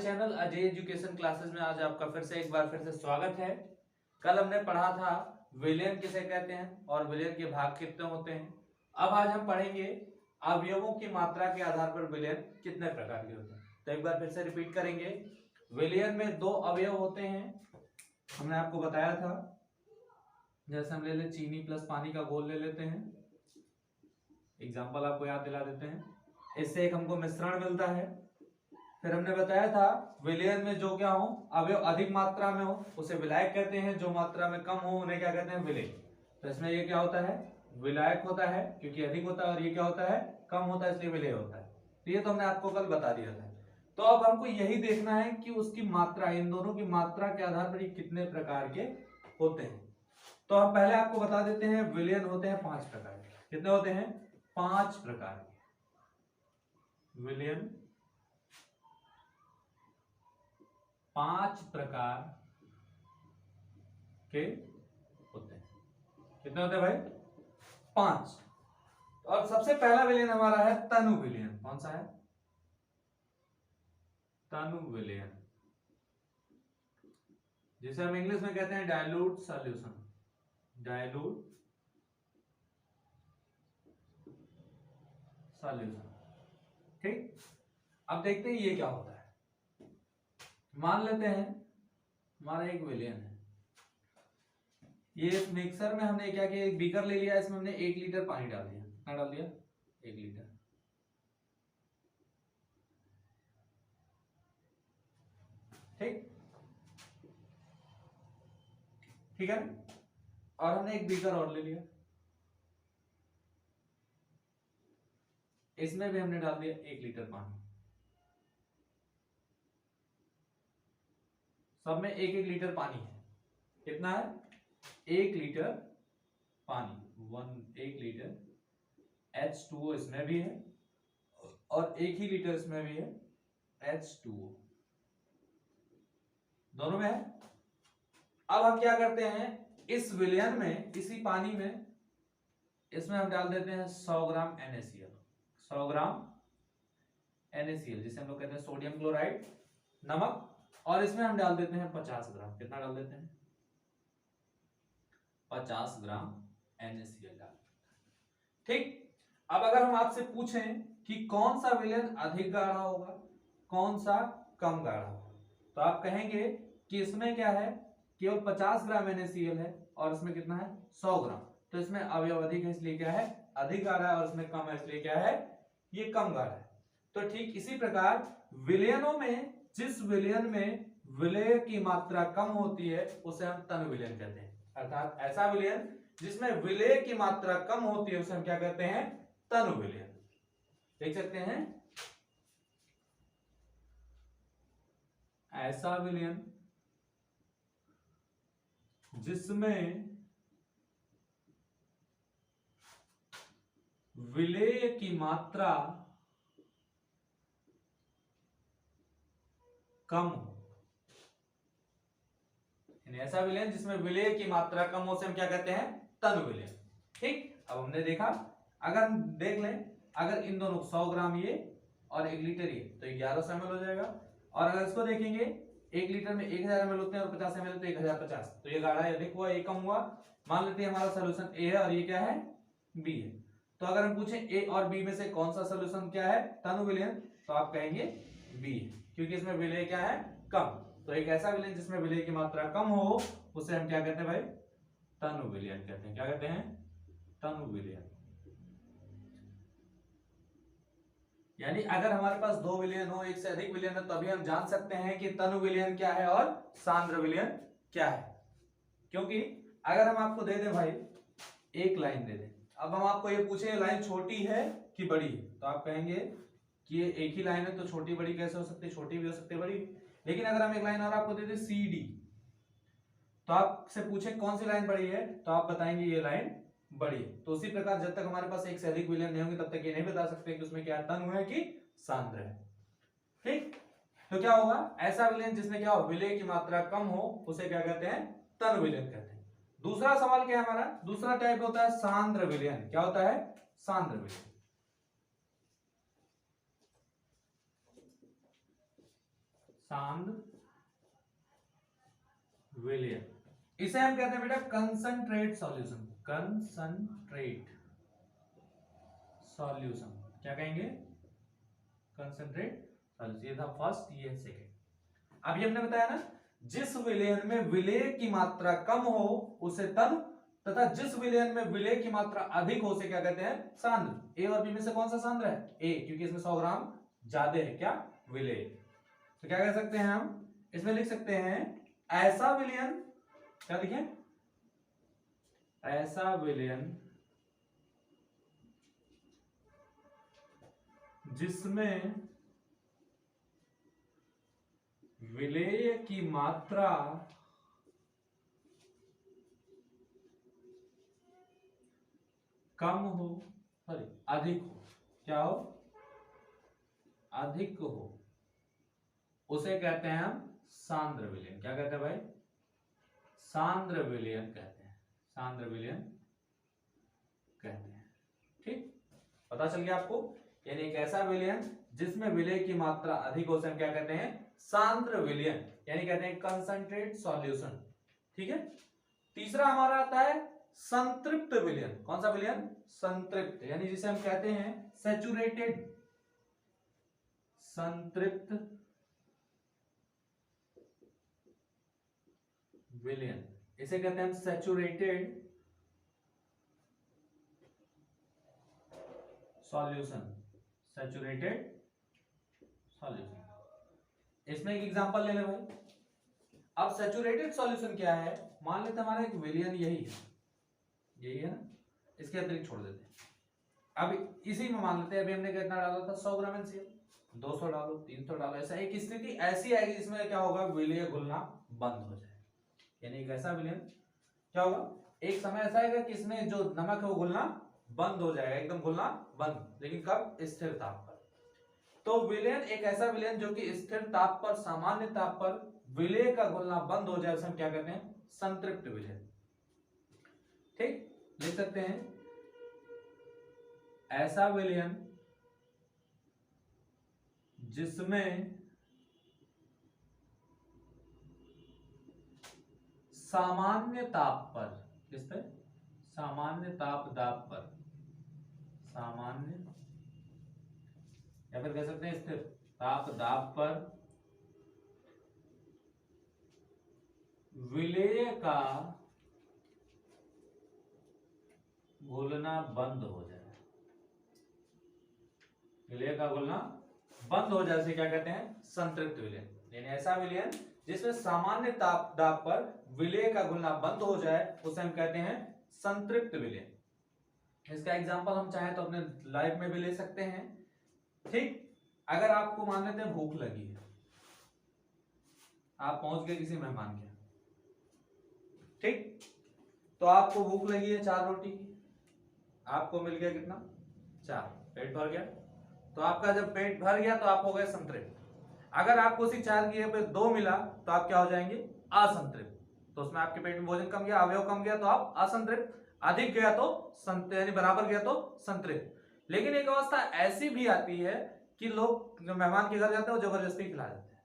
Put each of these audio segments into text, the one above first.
Channel Ajay education classes में आज आपका फिर से स्वागत है। कल हमने पढ़ा था विलयन किसे कहते हैं और विलयन के भाग कितने होते हैं। अब आज हम पढ़ेंगे अवयवों की मात्रा के आधार पर विलयन कितने प्रकार के होते हैं। तो एक बार फिर से रिपीट करेंगे। विलयन में दो अवयव होते हैं, हमने आपको बताया था। जैसे हम ले ले चीनी प्लस पानी का घोल ले लेते हैं, एग्जाम्पल आपको याद दिला देते हैं। इससे एक हमको मिश्रण मिलता है। फिर हमने बताया था विलयन में जो क्या हो अवयव अधिक मात्रा में हो उसे विलायक कहते हैं, जो मात्रा में कम हो उन्हें क्या कहते हैं, विलय। तो इसमें ये क्या होता है, विलायक होता है क्योंकि अधिक होता है, और ये क्या होता है, कम होता है इसलिए विलय होता है। तो ये तो हमने आपको कल बता दिया था। तो अब हमको यही देखना है कि उसकी मात्रा, इन दोनों की मात्रा के आधार पर ये कितने प्रकार के होते हैं। तो हम पहले आपको बता देते हैं विलयन होते हैं 5 प्रकार के। कितने होते हैं, 5 प्रकार के विलयन। 5 प्रकार के होते हैं। कितने होते हैं भाई, 5। और सबसे पहला विलयन हमारा है तनु विलयन। कौन सा है, तनु विलयन, जिसे हम इंग्लिश में कहते हैं डायलूट सॉल्यूशन। डायलूट सॉल्यूशन, ठीक। अब देखते हैं ये क्या होता है। मान लेते हैं हमारा एक विलयन है। ये मिक्सर में हमने क्या किया, एक बीकर ले लिया, इसमें हमने 1 लीटर पानी डाल दिया। कितना डाल दिया, 1 लीटर। ठीक, ठीक है। और हमने एक बीकर और ले लिया, इसमें भी हमने डाल दिया 1 लीटर पानी। सब में 1-1 लीटर पानी है। कितना है, 1 लीटर पानी। 1 लीटर H2O इसमें भी है और 1 ही लीटर इसमें भी है H2O, दोनों में है। अब हम क्या करते हैं, इस विलयन में, इसी पानी में, इसमें हम डाल देते हैं 100 ग्राम NaCl। 100 ग्राम NaCl जिसे हम लोग कहते हैं सोडियम क्लोराइड, नमक। और इसमें हम डाल देते हैं 50 ग्राम। कितना डाल देते हैं, 50 ग्राम NaCl डाल। ठीक। अब अगर हम आपसे पूछें कि कौन सा विलयन अधिक गाढ़ा होगा, कौन सा कम गाढ़ा होगा, तो आप कहेंगे कि इसमें क्या है, केवल 50 ग्राम NaCl है और इसमें कितना है, 100 ग्राम। तो इसमें अवयव अधिक है इसलिए क्या है, अधिक गाढ़ा है, और इसमें कम है इसलिए क्या है, ये कम गाढ़ा है। तो ठीक इसी प्रकार विलयनों में जिस विलयन में विलय की मात्रा कम होती है उसे हम तनु विलयन कहते हैं। अर्थात ऐसा विलयन जिसमें विलय की मात्रा कम होती है उसे हम क्या कहते हैं, तनु विलयन। देख सकते हैं, ऐसा विलयन जिसमें विलय की मात्रा कम हो, ऐसा विलयन जिसमें विलय की मात्रा कम हो, उसे हम क्या कहते हैं, तनु विलयन। ठीक। अब हमने देखा, अगर हम देख लें, अगर इन दोनों 100 ग्राम ये और 1 लीटर ये, तो 1100 ml हो जाएगा। और अगर इसको देखेंगे, 1 लीटर में 1000 ml होते हैं और 50 ml तो 1050। तो ये गाढ़ा है, अधिक हुआ, ये कम हुआ। मान लेते हैं हमारा सोल्यूशन ए है और ये क्या है, बी है। तो अगर हम पूछें ए और बी में से कौन सा सोल्यूशन क्या है, तनु विलयन, तो आप कहेंगे बी है, क्योंकि इसमें विलय क्या है, कम। तो एक ऐसा विलयन जिसमें विलय की मात्रा कम हो उसे हम क्या कहते हैं भाई, तनु विलयन कहते हैं। क्या कहते हैं, तनु विलयन। यानी अगर हमारे पास 2 विलयन हो, एक से अधिक विलयन है, तभी हम जान सकते हैं कि तनु विलयन क्या है और सांद्र विलयन क्या है। क्योंकि अगर हम आपको दे दें भाई, एक लाइन दे दें, अब हम आपको ये पूछे लाइन छोटी है कि बड़ी है, तो आप कहेंगे कि ये एक ही लाइन है तो छोटी बड़ी कैसे हो सकती है, छोटी भी हो सकती है, बड़ी। लेकिन अगर हम एक लाइन और आपको दे दें CD, तो आपसे पूछे कौन सी लाइन बड़ी है, तो आप बताएंगे ये लाइन बड़ी है। तो उसी प्रकार जब तक हमारे पास एक से अधिक विलयन नहीं होंगे तब तक ये नहीं बता सकते कि उसमें क्या तनु है कि सांद्र है। ठीक। तो क्या होगा, ऐसा विलयन जिसमें क्या हो, विलय की मात्रा कम हो उसे क्या कहते हैं, तनु विलयन कहते हैं। दूसरा सवाल क्या है हमारा, दूसरा टाइप होता है सांद्र विलयन। क्या होता है, सांद्र विलयन। सांद्र विलयन, इसे हम कहते हैं बेटा कंसंट्रेट सॉल्यूशन। कंसंट्रेट सॉल्यूशन क्या कहेंगे? Concentrate solution. ये था फर्स्ट, ये सेकंड। अभी हमने बताया ना, जिस विलयन में विलेय की मात्रा कम हो उसे तन, तथा जिस विलयन में विलेय की मात्रा अधिक हो उसे क्या कहते हैं? सांद्र। ए और बी में से कौन सा सांद्र है? ए, क्योंकि इसमें 100 ग्राम ज्यादा है क्या? विलेय। तो क्या कह सकते हैं हम? इसमें लिख सकते हैं ऐसा विलयन, क्या लिखें? ऐसा विलयन जिसमें विलेय की मात्रा कम हो, सॉरी अधिक हो, क्या हो? अधिक हो, उसे कहते हैं हम सांद्र विलयन। क्या कहते हैं भाई? सांद्र विलयन कहते हैं। सांद्र विलयन कहते हैं। ठीक, पता चल गया आपको? यानी एक ऐसा विलयन जिसमें विलेय की मात्रा अधिक हो, उसे हम क्या कहते हैं? सांद्र विलयन, यानी कहते हैं कंसंट्रेट सॉल्यूशन। ठीक है। तीसरा हमारा आता है संतृप्त विलयन। कौन सा विलयन? संतृप्त, यानी जिसे हम कहते हैं सैचुरेटेड। संतृप्त विलयन, इसे कहते हैं हम सैचुरेटेड सॉल्यूशन। Saturated solution. इसमें एक एग्जांपल ले ले भाई। अब सैचुरेटेड सॉल्यूशन क्या है? मान लेते हमारा एक विलयन यही है ना, इसके अतिरिक्त छोड़ देते हैं। अब इसी में मान लेते हैं, अभी हमने कितना डाला था? 100 ग्राम NaCl। 200 डालो, 300 डालो, ऐसा एक स्थिति ऐसी आएगी जिसमें क्या होगा? विलय घुलना बंद हो जाए। यानी एक ऐसा विलयन क्या होगा? एक समय ऐसा आएगा कि इसमें जो नमक है वो घुलना बंद हो जाएगा, एकदम घुलना बंद। लेकिन कब? स्थिर ताप पर। तो विलयन एक ऐसा विलयन जो कि स्थिर ताप पर, सामान्य ताप पर विलेय का घुलना बंद हो जाए, उसे हम क्या कहते हैं? संतृप्त विलयन। ठीक, लिख सकते हैं ऐसा विलयन जिसमें सामान्य ताप पर, किस पे? सामान्य ताप दाब पर, सामान्य या फिर कह सकते हैं स्थिर ताप दाब पर विलेय का घुलना बंद हो जाए। विलेय का घुलना बंद हो जाए, क्या कहते हैं? संतृप्त विलयन। यानी ऐसा विलयन जिसमें सामान्य ताप दाब पर विलेय का घुलना बंद हो जाए, उसे हम कहते हैं संतृप्त विलयन। इसका एग्जांपल हम चाहें तो अपने लाइफ में भी ले सकते हैं। ठीक, अगर आपको मान लेते हैं भूख लगी है, आप पहुंच गए किसी मेहमान के, ठीक, तो आपको भूख लगी है 4 रोटी की, आपको मिल गया कितना? 4, पेट भर गया। तो आपका जब पेट भर गया तो आप हो गए संतृप्त। अगर आपको उसी 4 की जगह पे 2 मिला तो आप क्या हो जाएंगे? असंतृप्त। तो उसमें आपके पेट में भोजन कम गया, अवयव कम गया, तो आप असंतृप्त। अधिक गया तो यानी बराबर गया तो संतृप्त। लेकिन एक अवस्था ऐसी भी आती है कि लोग मेहमान के घर जाते हैं, वो जबरदस्ती खिला देते हैं।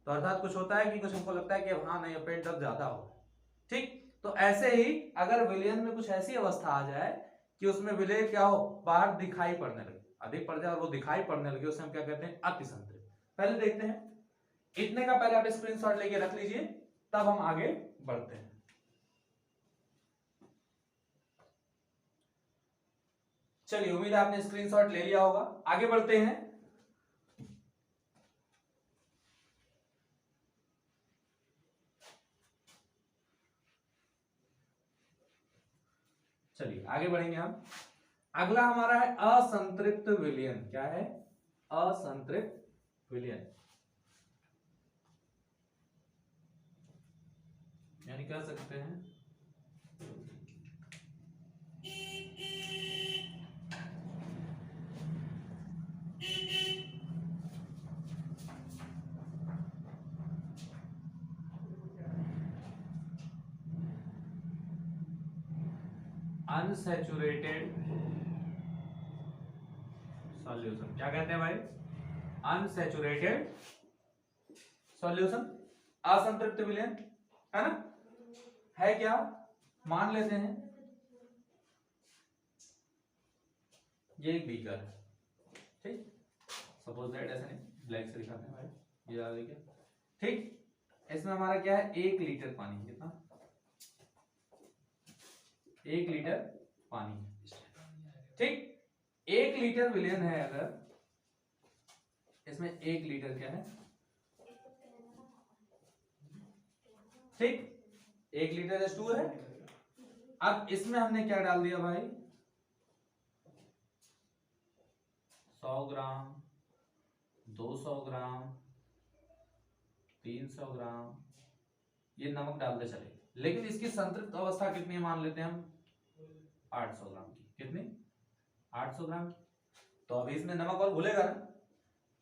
तो अर्थात कुछ होता है कि कुछ हमको लगता है कि हाँ नहीं, पेट दर्द ज्यादा हो। ठीक, तो ऐसे ही अगर विलयन में कुछ ऐसी अवस्था आ जाए कि उसमें विलय क्या हो? बाहर दिखाई पड़ने लगे, अधिक पड़ जाए और वो दिखाई पड़ने लगे, उसे हम क्या कहते हैं? अति संतृप्त। पहले देखते हैं, इतने का पहले आप स्क्रीनशॉट लेके रख लीजिए, तब हम आगे बढ़ते हैं। चलिए, उम्मीद है आपने स्क्रीनशॉट ले लिया होगा। आगे बढ़ते हैं। चलिए आगे बढ़ेंगे हम। अगला हमारा है असंतृप्त विलयन। क्या है? असंतृप्त विलयन, यानी कह सकते हैं अनसैचुरेटेड सॉल्यूशन। क्या कहते हैं भाई? अनसैचुरेटेड सॉल्यूशन असंतृप्त विलयन, है ना, है क्या, मान लेते हैं ये एक बीकर है, ठीक, सपोज दैट, ऐसे नहीं, ब्लैक से दिखाते हैं भाई, ये डाल देखिए, ठीक, इसमें हमारा क्या है 1 लीटर पानी, कितना, 1 लीटर पानी, ठीक, 1 लीटर विलयन है, अगर इसमें 1 लीटर क्या है, ठीक, 1 लीटर H2 है। अब इसमें हमने क्या डाल दिया भाई, 100 ग्राम, 200 ग्राम, 300 ग्राम, ये नमक डालते चले, लेकिन इसकी संतृप्त अवस्था कितनी मान लेते हैं हम, 800 ग्राम की, कितनी, 800 ग्राम की। तो अभी इसमें नमक और घुलेगा ना,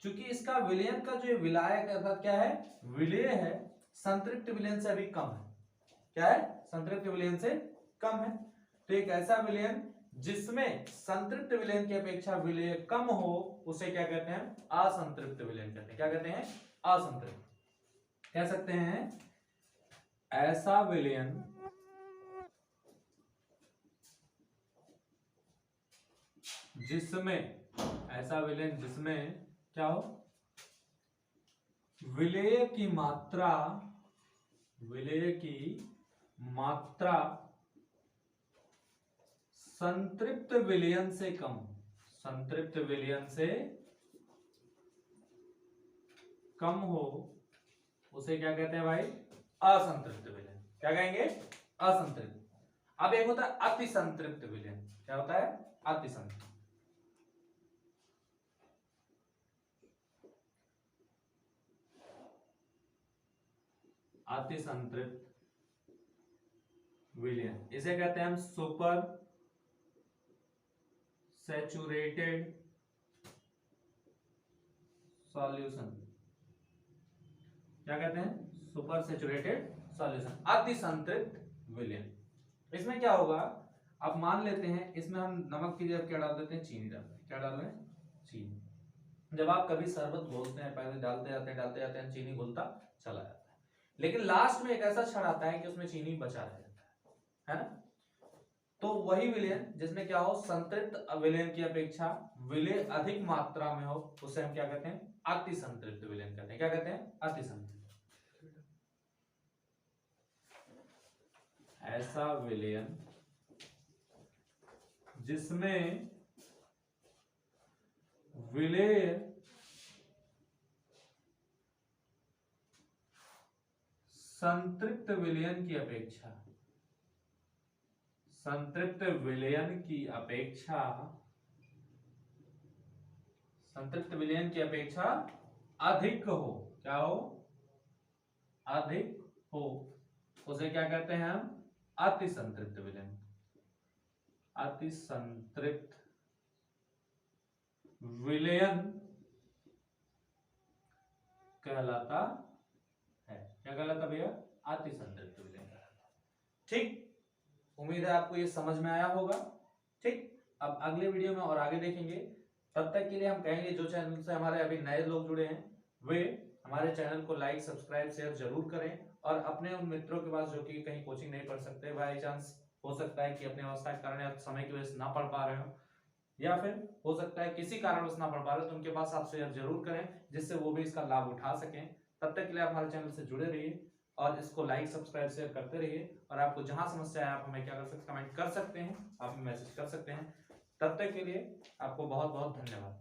क्योंकि इसका विलयन का जो विलायक अर्थात क्या है, विलेय है, संतृप्त विलयन से अभी कम है, क्या है, संतृप्त विलयन से कम है। तो एक ऐसा विलयन जिसमें संतृप्त विलयन की अपेक्षा विलेय कम हो, उसे क्या कहते हैं, असंतृप्त विलयन कहते हैं। क्या कहते हैं, असंतृप्त, कह सकते हैं ऐसा विलयन जिसमें, ऐसा विलयन जिसमें क्या हो, विलेय की मात्रा, विलेय की मात्रा संतृप्त विलयन से कम, संतृप्त विलयन से कम हो, उसे क्या कहते हैं भाई, असंतृप्त विलयन। क्या कहेंगे, असंतृप्त। अब एक होता है अति संतृप्त विलयन, क्या होता है, अति संतृप्त, अति संतृप्त विलयन, इसे कहते हैं हम सुपर सैचुरेटेड सॉल्यूशन। क्या कहते हैं, सुपर सैचुरेटेड सॉल्यूशन, अति संतृप्त विलयन। इसमें क्या होगा, अब मान लेते हैं इसमें हम नमक की जगह क्या डाल देते हैं, चीनी डालते हैं, क्या डाल रहे हैं, चीनी। जब आप कभी शरबत घोलते हैं, पहले डालते जाते हैं चीनी घुलता चला जाता है, लेकिन लास्ट में एक ऐसा क्षण आता है कि उसमें चीनी बचा रह जाता है ना। तो वही विलयन जिसमें क्या हो, संतृप्त विलयन की अपेक्षा विलेय अधिक मात्रा में हो, उसे हम क्या कहते हैं, अति संतृप्त विलयन कहते हैं। क्या कहते हैं, अति संतृप्त। ऐसा विलयन जिसमें विलेय संतृप्त विलयन की अपेक्षा, संतृप्त विलयन की अपेक्षा, संतृप्त विलयन की अपेक्षा अधिक हो, क्या हो, अधिक हो, उसे क्या कहते हैं हम, अति संतृप्त विलयन, अति संतृप्त विलयन कहलाता है। क्या कहलाता भैया, अति संतृप्त विलयन कहलाता। ठीक, उम्मीद है आपको ये समझ में आया होगा। ठीक, अब अगले वीडियो में और आगे देखेंगे। तब तक के लिए हम कहेंगे जो चैनल से हमारे अभी नए लोग जुड़े हैं वे हमारे चैनल को लाइक, सब्सक्राइब, शेयर जरूर करें, और अपने उन मित्रों के पास जो कि कहीं कोचिंग नहीं पढ़ सकते, बाई चांस हो सकता है कि अपनी अवस्था के कारण या समय की वजह से ना पढ़ पा रहे हो, या फिर हो सकता है किसी कारणवश ना पढ़ पा रहे, तो उनके पास आप शेयर जरूर करें, जिससे वो भी इसका लाभ उठा सकें। तब तक के लिए आप हमारे चैनल से जुड़े रहिए और इसको लाइक, सब्सक्राइब, शेयर करते रहिए। और आपको जहां समस्या है आप हमें क्या कर सकते हैं, कमेंट कर सकते हैं, आप मैसेज कर सकते हैं। तब तक के लिए आपको बहुत बहुत धन्यवाद।